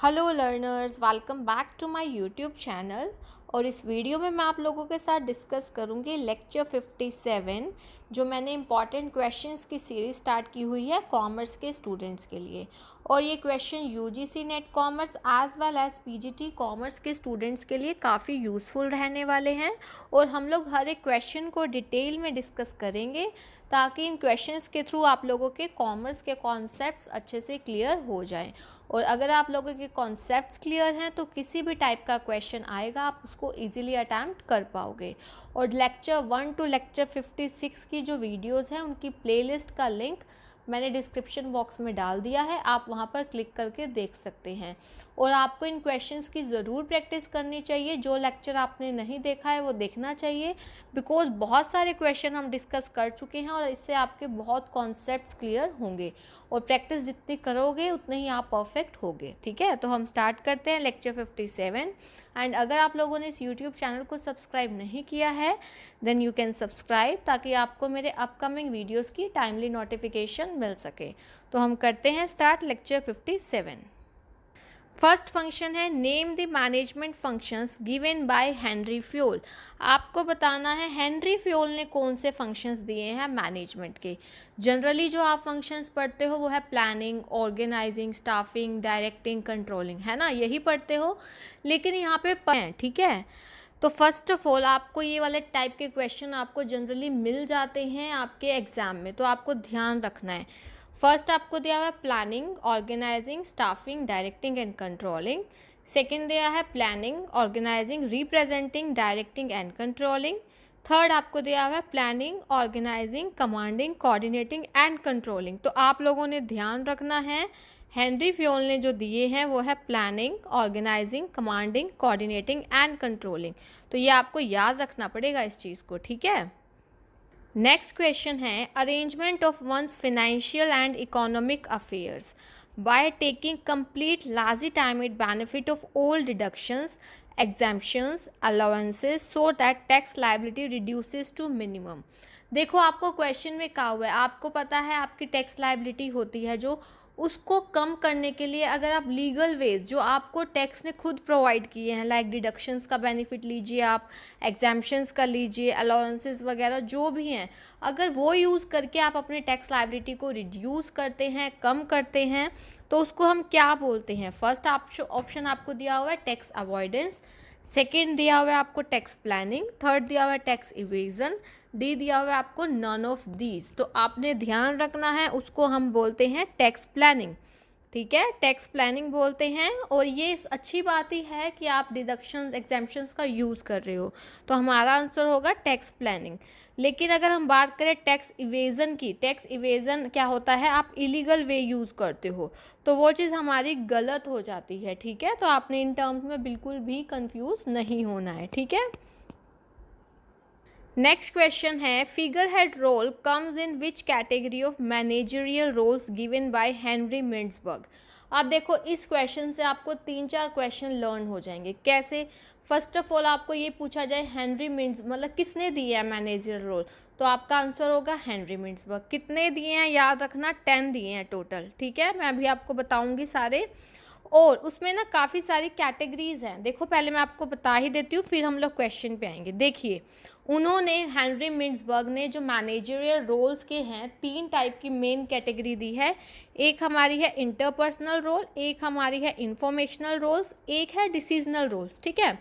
Hello learners, welcome back to my YouTube channel. और इस video में मैं आप लोगों के साथ डिस्कस करूंगी लेक्चर 57, जो मैंने इम्पॉर्टेंट क्वेश्चंस की सीरीज स्टार्ट की हुई है कॉमर्स के स्टूडेंट्स के लिए। और ये question UGC NET commerce as well as PGT commerce के स्टूडेंट्स के लिए काफ़ी यूज़फुल रहने वाले हैं। और हम लोग हर एक क्वेश्चन को डिटेल में डिस्कस करेंगे ताकि इन क्वेश्चंस के थ्रू आप लोगों के कॉमर्स के कॉन्सेप्ट्स अच्छे से क्लियर हो जाएं। और अगर आप लोगों के कॉन्सेप्ट्स क्लियर हैं तो किसी भी टाइप का क्वेश्चन आएगा आप उसको इजीली अटैम्प्ट कर पाओगे। और लेक्चर 1 टू लेक्चर 56 की जो वीडियोस हैं उनकी प्लेलिस्ट का लिंक मैंने डिस्क्रिप्शन बॉक्स में डाल दिया है, आप वहां पर क्लिक करके देख सकते हैं। और आपको इन क्वेश्चंस की ज़रूर प्रैक्टिस करनी चाहिए। जो लेक्चर आपने नहीं देखा है वो देखना चाहिए, बिकॉज बहुत सारे क्वेश्चन हम डिस्कस कर चुके हैं और इससे आपके बहुत कॉन्सेप्ट्स क्लियर होंगे। और प्रैक्टिस जितनी करोगे उतने ही आप परफेक्ट होगे। ठीक है, तो हम स्टार्ट करते हैं लेक्चर 57। एंड अगर आप लोगों ने इस यूट्यूब चैनल को सब्सक्राइब नहीं किया है देन यू कैन सब्सक्राइब, ताकि आपको मेरे अपकमिंग वीडियोस की टाइमली नोटिफिकेशन मिल सके। तो हम करते हैं स्टार्ट लेक्चर 57। फर्स्ट फंक्शन है name the management functions given by Henry Fayol. आपको बताना है हेनरी फ्योल ने कौन से फंक्शंस दिए हैं मैनेजमेंट के। जनरली जो आप फंक्शंस पढ़ते हो वो है planning, organising, staffing, directing, controlling, है ना, यही पढ़ते हो। लेकिन यहाँ पे हैं, ठीक है। तो फर्स्ट ऑफ ऑल आपको ये वाले टाइप के क्वेश्चन आपको जनरली मिल जाते हैं आपके एग्जाम में, तो आपको ध्यान रखना है। फर्स्ट आपको दिया हुआ है planning, organising, staffing, directing and controlling. Second दिया है planning, organising, representing, directing and controlling. Third आपको दिया हुआ है planning, organising, commanding, coordinating and controlling. तो आप लोगों ने ध्यान रखना है हेनरी फ्योल ने जो दिए हैं वो है planning, organising, commanding, coordinating and controlling. तो ये आपको याद रखना पड़ेगा इस चीज़ को, ठीक है। नेक्स्ट क्वेश्चन है arrangement of ones financial and economic affairs by taking complete legitimate benefit of all deductions, exemptions, allowances so that tax liability reduces to minimum. देखो आपको क्वेश्चन में कहा हुआ है, आपको पता है आपकी टैक्स लायबिलिटी होती है जो, उसको कम करने के लिए अगर आप लीगल वेज जो आपको टैक्स ने खुद प्रोवाइड किए हैं, लाइक डिडक्शंस का बेनिफिट लीजिए, आप एग्जाम्पशंस का लीजिए, अलाउंसेस वगैरह जो भी हैं, अगर वो यूज़ करके आप अपने टैक्स लायबिलिटी को रिड्यूस करते हैं, कम करते हैं, तो उसको हम क्या बोलते हैं। फर्स्ट ऑप्शन आपको दिया हुआ है टैक्स अवॉइडेंस, सेकेंड दिया हुआ है आपको टैक्स प्लानिंग, थर्ड दिया हुआ है टैक्स इवेजन, डी दिया हुआ है आपको नन ऑफ दीज। तो आपने ध्यान रखना है, उसको हम बोलते हैं टैक्स प्लानिंग। ठीक है, टैक्स प्लानिंग बोलते हैं। और ये अच्छी बात ही है कि आप डिडक्शंस, एग्जाम्पशंस का यूज़ कर रहे हो, तो हमारा आंसर होगा टैक्स प्लानिंग। लेकिन अगर हम बात करें टैक्स इवेजन की, टैक्स इवेजन क्या होता है, आप इलीगल वे यूज़ करते हो, तो वो चीज़ हमारी गलत हो जाती है। ठीक है, तो आपने इन टर्म्स में बिल्कुल भी कंफ्यूज नहीं होना है। ठीक है, नेक्स्ट क्वेश्चन है figure head role comes in which category of managerial roles given by Henry Mintzberg. आप देखो इस क्वेश्चन से आपको 3-4 क्वेश्चन लर्न हो जाएंगे। कैसे? फर्स्ट ऑफ ऑल आपको ये पूछा जाए हेनरी मिंड्स मतलब किसने दिया है मैनेजरियल रोल, तो आपका आंसर होगा हेनरी मिंड्सबर्ग। कितने दिए हैं याद रखना, 10 दिए हैं टोटल। ठीक है, मैं अभी आपको बताऊंगी सारे। और उसमें ना काफ़ी सारी कैटेगरीज हैं। देखो पहले मैं आपको बता ही देती हूँ, फिर हम लोग क्वेश्चन पे आएंगे। देखिए उन्होंने हेनरी मिंड्सबर्ग ने जो मैनेजरियल रोल्स के हैं 3 टाइप की मेन कैटेगरी दी है। एक हमारी है इंटरपर्सनल रोल, एक हमारी है इंफॉर्मेशनल रोल्स, एक है डिसीजनल रोल्स। ठीक है,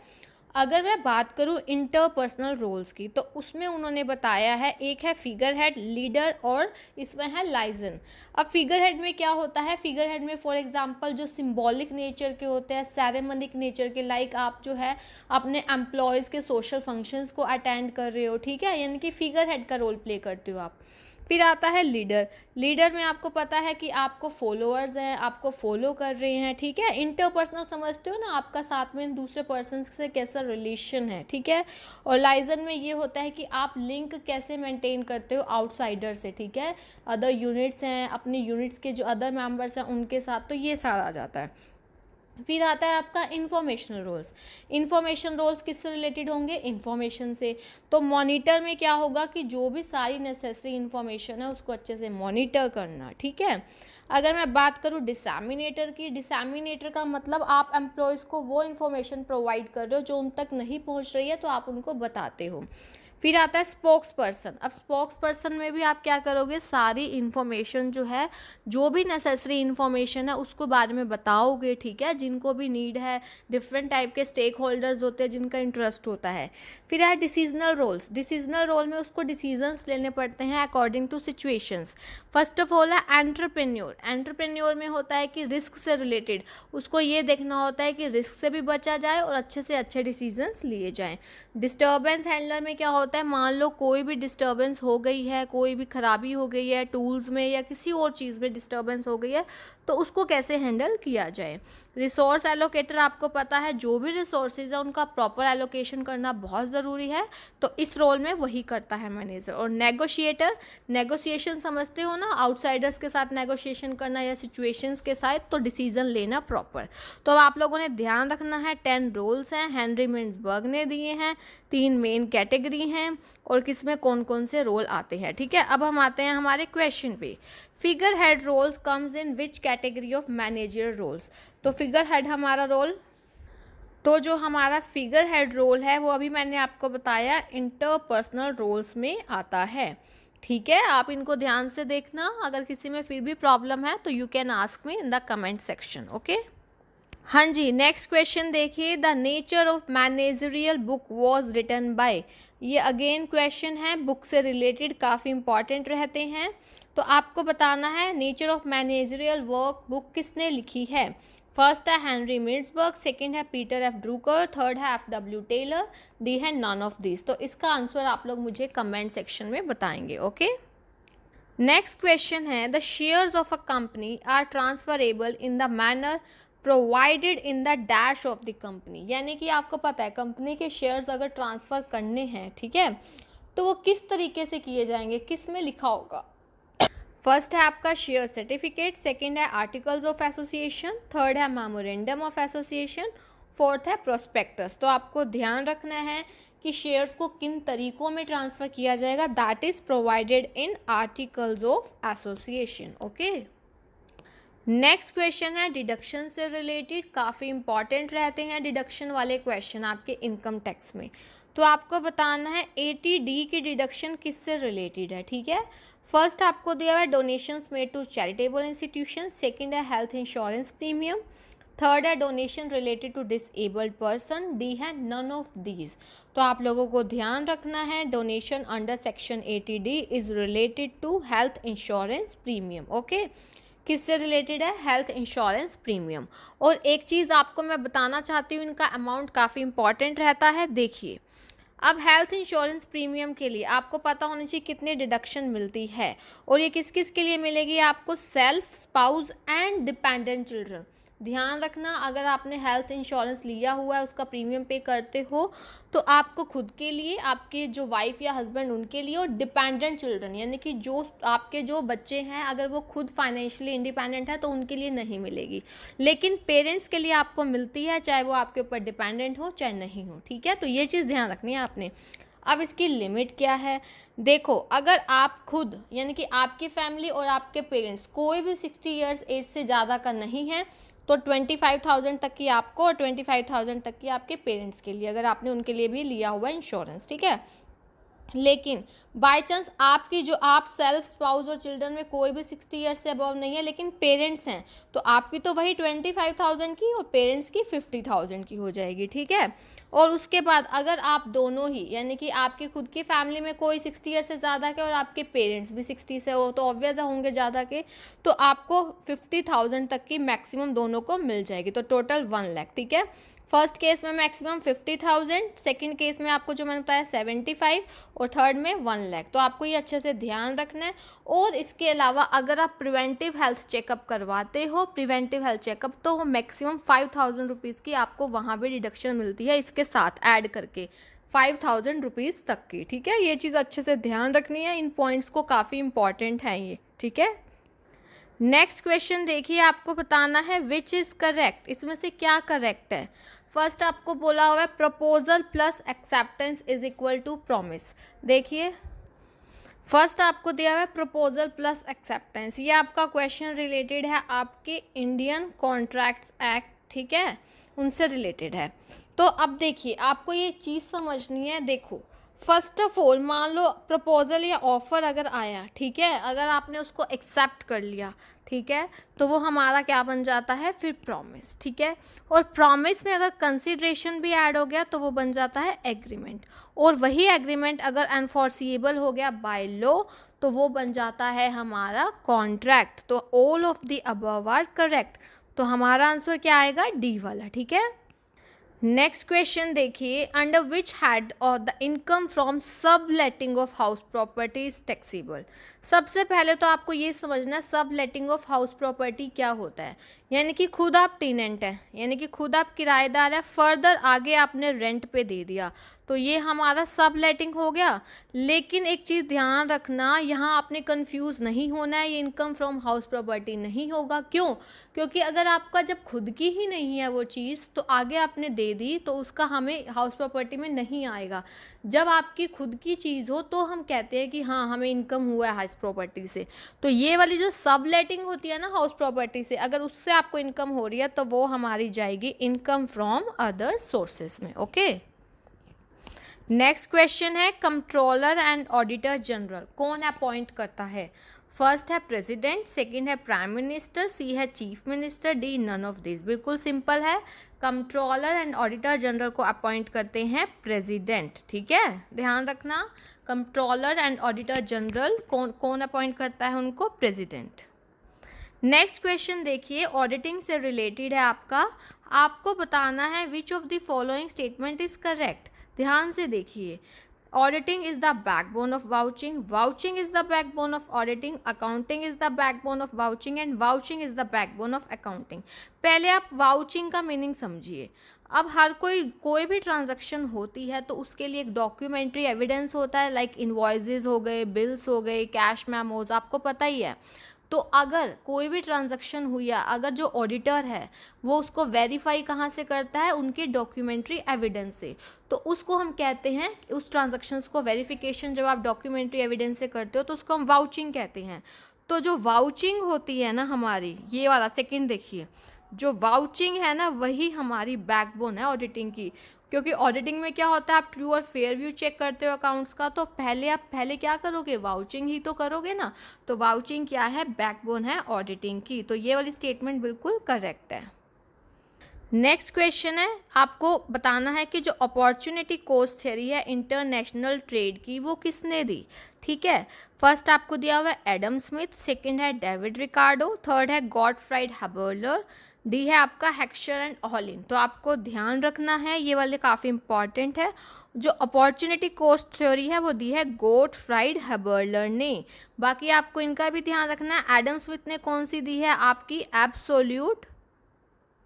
अगर मैं बात करूं इंटरपर्सनल रोल्स की, तो उसमें उन्होंने बताया है एक है फिगर हेड, लीडर और इसमें है लाइजन। अब फिगर हेड में क्या होता है, फिगर हेड में फॉर एग्जांपल जो सिंबॉलिक नेचर के होते हैं, सेरेमनिक नेचर के, लाइक आप जो है अपने एम्प्लॉयज़ के सोशल फंक्शंस को अटेंड कर रहे हो। ठीक है, यानी कि फिगर हेड का रोल प्ले करते हो आप। फिर आता है लीडर। लीडर में आपको पता है कि आपको फॉलोअर्स हैं, आपको फॉलो कर रहे हैं। ठीक है, इंटरपर्सनल समझते हो ना, आपका साथ में दूसरे पर्सन से कैसा रिलेशन है। ठीक है, और लाइजन में ये होता है कि आप लिंक कैसे मेंटेन करते हो आउटसाइडर से। ठीक है, अदर यूनिट्स हैं, अपने यूनिट्स के जो अदर मेंबर्स हैं उनके साथ, तो ये सारा आ जाता है। फिर आता है आपका इंफॉर्मेशनल रोल्स। इंफॉर्मेशन रोल्स किससे रिलेटेड होंगे, इंफॉर्मेशन से। तो मॉनिटर में क्या होगा कि जो भी सारी नेसेसरी इंफॉर्मेशन है उसको अच्छे से मॉनिटर करना। ठीक है, अगर मैं बात करूँ डिसैमिनेटर की, डिसैमिनेटर का मतलब आप एम्प्लॉयज़ को वो इन्फॉर्मेशन प्रोवाइड कर रहे हो जो उन तक नहीं पहुंच रही है, तो आप उनको बताते हो। फिर आता है स्पोक्स पर्सन। अब स्पोक्स पर्सन में भी आप क्या करोगे, सारी इन्फॉर्मेशन जो है, जो भी नेसेसरी इन्फॉर्मेशन है उसको बारे में बताओगे, ठीक है, जिनको भी नीड है, डिफरेंट टाइप के स्टेक होल्डर्स होते हैं जिनका इंटरेस्ट होता है। फिर है डिसीजनल रोल्स। डिसीजनल रोल में उसको डिसीजंस लेने पड़ते हैं according to situations. First of all है एंटरप्रेन्योर। एंटरप्रेन्योर में होता है कि रिस्क से रिलेटेड उसको ये देखना होता है कि रिस्क से भी बचा जाए और अच्छे से अच्छे डिसीजंस लिए जाएं। डिस्टर्बेंस हैंडलर में क्या होता है, मान लो कोई भी डिस्टर्बेंस हो गई है, कोई भी खराबी हो गई है टूल्स में या किसी और चीज़ में डिस्टर्बेंस हो गई है, तो उसको कैसे हैंडल किया जाए। रिसोर्स एलोकेटर, आपको पता है जो भी रिसोर्सेज है उनका प्रॉपर एलोकेशन करना बहुत ज़रूरी है, तो इस रोल में वही करता है मैनेजर। और नेगोशिएटर, नेगोशिएशन समझते हो ना, आउटसाइडर्स के साथ नेगोशिएशन करना या सिचुएशंस के साथ, तो डिसीजन लेना प्रॉपर। तो अब आप लोगों ने ध्यान रखना है 10 रोल्स हैं, हेनरी मिन्सबर्ग ने दिए हैं, 3 मेन कैटेगरी हैं और किसमें कौन कौन से रोल आते हैं, ठीक है। अब हम आते हैं हमारे क्वेश्चन पे। Figure head roles comes in which category of manager roles. तो फिगर हेड हमारा रोल, तो जो हमारा फिगर हेड रोल है वो अभी मैंने आपको बताया इंटरपर्सनल रोल्स में आता है, ठीक है। आप इनको ध्यान से देखना, अगर किसी में फिर भी प्रॉब्लम है तो you can ask me in the comment section, okay. हाँ जी, नेक्स्ट क्वेश्चन देखिए, the nature of managerial book was written by. ये अगेन क्वेश्चन है, बुक से रिलेटेड काफ़ी इंपॉर्टेंट रहते हैं, तो आपको बताना है nature of managerial work book किसने लिखी है। फर्स्ट है हेनरी मिन्सबर्ग, सेकंड है पीटर एफ ड्रूकर, थर्ड है एफ.डब्ल्यू. टेलर, डी है नन ऑफ दिस। तो इसका आंसर आप लोग मुझे कमेंट सेक्शन में बताएंगे, ओके। नेक्स्ट क्वेश्चन है, the shares of a company are transferable in the manner provided in the dash of the company. यानी कि आपको पता है कंपनी के शेयर्स अगर ट्रांसफ़र करने हैं, ठीक है, तो वो किस तरीके से किए जाएंगे, किस में लिखा होगा। फर्स्ट है आपका शेयर सर्टिफिकेट, सेकंड है आर्टिकल्स ऑफ एसोसिएशन, थर्ड है मेमोरेंडम ऑफ एसोसिएशन, फोर्थ है प्रोस्पेक्टस। तो आपको ध्यान रखना है कि शेयर्स को किन तरीकों में ट्रांसफ़र किया जाएगा, that is provided in articles of association, okay. Next question है डिडक्शन से रिलेटेड, काफ़ी इंपॉर्टेंट रहते हैं डिडक्शन वाले क्वेश्चन आपके इनकम टैक्स में। तो आपको बताना है 80D की डिडक्शन किससे रिलेटेड है, ठीक है। फर्स्ट आपको दिया हुआ है donations made to charitable institution, second है हेल्थ इंश्योरेंस प्रीमियम, थर्ड है donation related to disabled person, D है नन ऑफ दीज। तो आप लोगों को ध्यान रखना है donation under section 80D is related to health insurance premium, okay. किससे रिलेटेड है, हेल्थ इंश्योरेंस प्रीमियम। और एक चीज़ आपको मैं बताना चाहती हूँ, इनका अमाउंट काफ़ी इंपॉर्टेंट रहता है, देखिए। अब हेल्थ इंश्योरेंस प्रीमियम के लिए आपको पता होनी चाहिए कितनी डिडक्शन मिलती है, और ये किस किस के लिए मिलेगी, आपको self, spouse and dependent children. ध्यान रखना, अगर आपने हेल्थ इंश्योरेंस लिया हुआ है, उसका प्रीमियम पे करते हो, तो आपको खुद के लिए, आपके जो वाइफ या हस्बैंड उनके लिए, और डिपेंडेंट चिल्ड्रन यानी कि जो आपके जो बच्चे हैं अगर वो खुद फाइनेंशियली इंडिपेंडेंट है तो उनके लिए नहीं मिलेगी, लेकिन पेरेंट्स के लिए आपको मिलती है, चाहे वो आपके ऊपर डिपेंडेंट हो चाहे नहीं हो, ठीक है। तो ये चीज़ ध्यान रखनी है आपने। अब इसकी लिमिट क्या है, देखो, अगर आप खुद यानी कि आपकी फैमिली और आपके पेरेंट्स कोई भी 60 ईयर्स एज से ज़्यादा का नहीं है, तो 25,000 तक की आपको और 25,000 तक की आपके पेरेंट्स के लिए, अगर आपने उनके लिए भी लिया हुआ इंश्योरेंस, ठीक है। लेकिन बाय चांस आपकी जो आप सेल्फ, स्पाउस और चिल्ड्रन में कोई भी 60 ईयर्स से अबव नहीं है लेकिन पेरेंट्स हैं, तो आपकी तो वही 25,000 की और पेरेंट्स की 50,000 की हो जाएगी, ठीक है। और उसके बाद अगर आप दोनों ही यानी कि आपकी खुद की फैमिली में कोई 60 ईयर से ज़्यादा के और आपके पेरेंट्स भी 60 से हो, तो ऑब्वियस होंगे ज़्यादा के, तो आपको 50,000 तक की मैक्सिमम दोनों को मिल जाएगी, तो टोटल 1 लाख, ठीक है। फर्स्ट केस में मैक्सिमम 50,000, सेकंड केस में आपको जो मैंने बताया 75 और थर्ड में 1 लाख। तो आपको ये अच्छे से ध्यान रखना है। और इसके अलावा अगर आप प्रिवेंटिव हेल्थ चेकअप करवाते हो, प्रिवेंटिव हेल्थ चेकअप, तो मैक्सिमम 5,000 रुपीज़ की आपको वहाँ भी डिडक्शन मिलती है, इसके साथ ऐड करके 5,000 रुपीज़ तक की, ठीक है। ये चीज़ अच्छे से ध्यान रखनी है, इन पॉइंट्स को, काफ़ी इंपॉर्टेंट है ये, ठीक है। नेक्स्ट क्वेश्चन देखिए, आपको बताना है विच इज़ करेक्ट, इसमें से क्या करेक्ट है। फर्स्ट आपको बोला हुआ है proposal plus acceptance is equal to promise. देखिए फर्स्ट आपको दिया हुआ है प्रपोजल प्लस एक्सेप्टेंस, ये आपका क्वेश्चन रिलेटेड है आपके इंडियन कॉन्ट्रैक्ट्स एक्ट, ठीक है, उनसे रिलेटेड है। तो अब देखिए आपको ये चीज़ समझनी है। देखो फर्स्ट ऑफ ऑल मान लो प्रपोजल या ऑफर अगर आया, ठीक है, अगर आपने उसको एक्सेप्ट कर लिया, ठीक है, तो वो हमारा क्या बन जाता है फिर प्रॉमिस, ठीक है। और प्रॉमिस में अगर कंसिडरेशन भी ऐड हो गया तो वो बन जाता है एग्रीमेंट, और वही एग्रीमेंट अगर अनफोर्सिएबल हो गया बाय लॉ तो वो बन जाता है हमारा कॉन्ट्रैक्ट। तो all of the above are correct, तो हमारा आंसर क्या आएगा डी वाला, ठीक है। नेक्स्ट क्वेश्चन देखिए, अंडर विच हेड और the income from sub letting of house property is taxable. सबसे पहले तो आपको ये समझना है सब लेटिंग ऑफ हाउस प्रॉपर्टी क्या होता है। यानी कि खुद आप टेनेंट हैं, यानी कि खुद आप किराएदार है, फर्दर आगे आपने रेंट पे दे दिया, तो ये हमारा सब लेटिंग हो गया। लेकिन एक चीज़ ध्यान रखना, यहाँ आपने कंफ्यूज नहीं होना है, ये इनकम फ्रॉम हाउस प्रॉपर्टी नहीं होगा। क्यों? क्योंकि अगर आपका जब खुद की ही नहीं है वो चीज़ तो आगे आपने दे दी तो उसका हमें हाउस प्रॉपर्टी में नहीं आएगा। जब आपकी खुद की चीज़ हो तो हम कहते हैं कि हाँ हमें इनकम हुआ है हाउस प्रॉपर्टी से। तो ये वाली जो सब लेटिंग होती है ना हाउस प्रॉपर्टी से, अगर उससे आपको इनकम हो रही है तो वो हमारी जाएगी इनकम फ्रॉम अदर सोर्सेस में। ओके, नेक्स्ट क्वेश्चन है कंट्रोलर एंड ऑडिटर जनरल कौन अपॉइंट करता है। फर्स्ट है प्रेसिडेंट, सेकंड है प्राइम मिनिस्टर, सी है chief minister, D none of this. बिल्कुल सिंपल है, कंट्रोलर एंड ऑडिटर जनरल को अपॉइंट करते हैं प्रेसिडेंट, ठीक है, ध्यान रखना। कंट्रोलर एंड ऑडिटर जनरल कौन अपॉइंट करता है उनको, प्रेसिडेंट। नेक्स्ट क्वेश्चन देखिए, ऑडिटिंग से रिलेटेड है आपको बताना है which of the following statement is correct. ध्यान से देखिए, auditing is the backbone of vouching, vouching is the backbone of auditing, accounting is the backbone of vouching and vouching is the backbone of accounting. पहले आप vouching का meaning समझिए। अब हर कोई भी ट्रांजैक्शन होती है तो उसके लिए एक डॉक्यूमेंट्री एविडेंस होता है, लाइक इनवॉइसेस हो गए, बिल्स हो गए, कैश मेमोज, आपको पता ही है। तो अगर कोई भी ट्रांजैक्शन हुई है, अगर जो ऑडिटर है वो उसको वेरीफाई कहाँ से करता है, उनके डॉक्यूमेंट्री एविडेंस से, तो उसको हम कहते हैं, उस ट्रांजैक्शंस को वेरिफिकेशन जब आप डॉक्यूमेंट्री एविडेंस से करते हो तो उसको हम वाउचिंग कहते हैं। तो जो वाउचिंग होती है ना हमारी, ये वाला सेकंड देखिए, जो वाउचिंग है ना वही हमारी बैकबोन है ऑडिटिंग की। क्योंकि ऑडिटिंग में क्या होता है, आप ट्रू और फेयर व्यू चेक करते हो अकाउंट्स का, तो पहले क्या करोगे, वाउचिंग ही तो करोगे ना। तो वाउचिंग क्या है, बैकबोन है ऑडिटिंग की। तो ये वाली स्टेटमेंट बिल्कुल करेक्ट है। नेक्स्ट क्वेश्चन है, आपको बताना है कि जो अपॉर्चुनिटी कॉस्ट थ्योरी है इंटरनेशनल ट्रेड की वो किसने दी, ठीक है। फर्स्ट आपको दिया हुआ है एडम स्मिथ, सेकंड है डेविड रिकार्डो, थर्ड है गॉटफ्राइड हबर्लर, डी है आपका हेक्सचर एंड हॉलिन। तो आपको ध्यान रखना है, ये वाले काफ़ी इंपॉर्टेंट है। जो अपॉर्चुनिटी कॉस्ट थ्योरी है वो दी है गॉटफ्राइड हबर्लर ने। बाकी आपको इनका भी ध्यान रखना है, एडम स्मिथ ने कौन सी दी है आपकी एब्सोल्यूट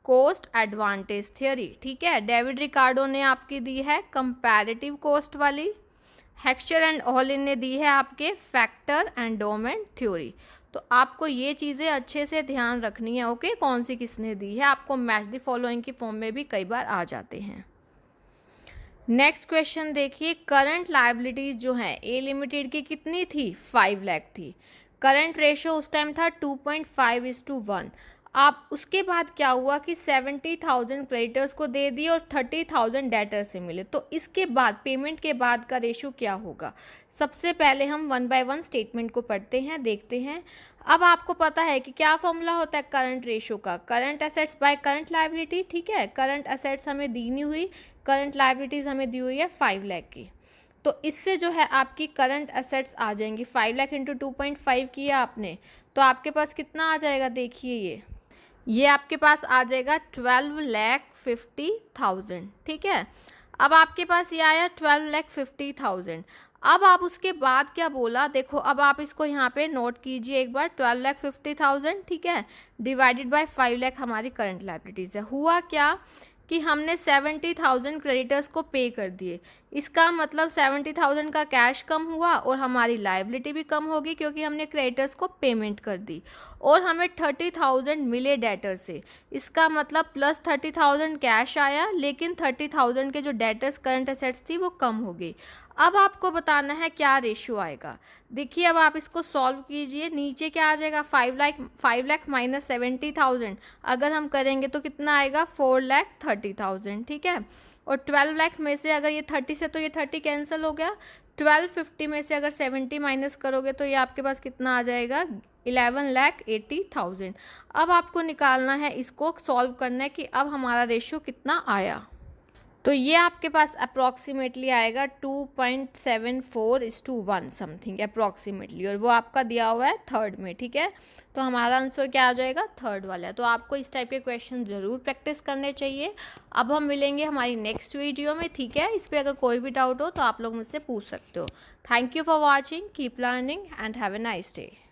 कॉस्ट एडवांटेज थ्योरी, ठीक है। डेविड रिकार्डो ने आपकी दी है कंपैरेटिव कॉस्ट वाली, हेक्सचर एंड हॉलिन ने दी है आपके फैक्टर एंडोमेंट थ्योरी। तो आपको ये चीज़ें अच्छे से ध्यान रखनी है, ओके, कौन सी किसने दी है। आपको मैच द फॉलोइंग की फॉर्म में भी कई बार आ जाते हैं। नेक्स्ट क्वेश्चन देखिए, करंट लायबिलिटीज जो है ए लिमिटेड की कितनी थी, 5 लाख थी। करंट रेशो उस टाइम था 2.5:1। आप उसके बाद क्या हुआ कि 70,000 क्रेडिटर्स को दे दिए और 30,000 डेटर से मिले। तो इसके बाद पेमेंट के बाद का रेशो क्या होगा। सबसे पहले हम 1 बाय 1 स्टेटमेंट को पढ़ते हैं, देखते हैं। अब आपको पता है कि क्या फॉर्मूला होता है करंट रेशो का, current assets by current liability, ठीक है। करंट एसेट्स हमें दी नहीं हुई, करंट लायबिलिटीज़ हमें दी हुई है 5 लाख की। तो इससे जो है आपकी करंट एसेट्स आ जाएंगी, 5 लाख इंटू 2.5 किया आपने, तो आपके पास कितना आ जाएगा, देखिए ये आपके पास आ जाएगा 12,50,000, ठीक है। अब आपके पास ये आया 12,50,000। अब आप उसके बाद क्या बोला, देखो अब आप इसको यहाँ पे नोट कीजिए एक बार, 12,50,000, ठीक है, डिवाइडेड बाय 5 लाख हमारी करंट लायबिलिटीज़ है। हुआ क्या कि हमने 70,000 क्रेडिटर्स को पे कर दिए। इसका मतलब 70,000 का कैश कम हुआ और हमारी लायबिलिटी भी कम होगी क्योंकि हमने क्रेडिटर्स को पेमेंट कर दी, और हमें 30,000 मिले डेटर से। इसका मतलब प्लस 30,000 कैश आया, लेकिन 30,000 के जो डेटर्स करंट एसेट्स थी वो कम हो गई। अब आपको बताना है क्या रेशियो आएगा। देखिए अब आप इसको सॉल्व कीजिए। नीचे क्या आ जाएगा, 5 लाख माइनस 70,000 अगर हम करेंगे तो कितना आएगा, 4,30,000। ठीक है, और 12 लाख में से अगर ये 30 से, तो ये 30 कैंसिल हो गया। 1250 में से अगर 70 माइनस करोगे तो ये आपके पास कितना आ जाएगा, 11,80,000। अब आपको निकालना है, इसको सॉल्व करना है कि अब हमारा रेशियो कितना आया। तो ये आपके पास अप्रॉक्सीमेटली आएगा 2.74:1 समथिंग अप्रॉक्सीमेटली, और वो आपका दिया हुआ है थर्ड में। ठीक है, तो हमारा आंसर क्या आ जाएगा, थर्ड वाला है। तो आपको इस टाइप के क्वेश्चन ज़रूर प्रैक्टिस करने चाहिए। अब हम मिलेंगे हमारी नेक्स्ट वीडियो में। ठीक है, इस पर अगर कोई भी डाउट हो तो आप लोग मुझसे पूछ सकते हो। Thank you for watching, keep learning and have a nice day.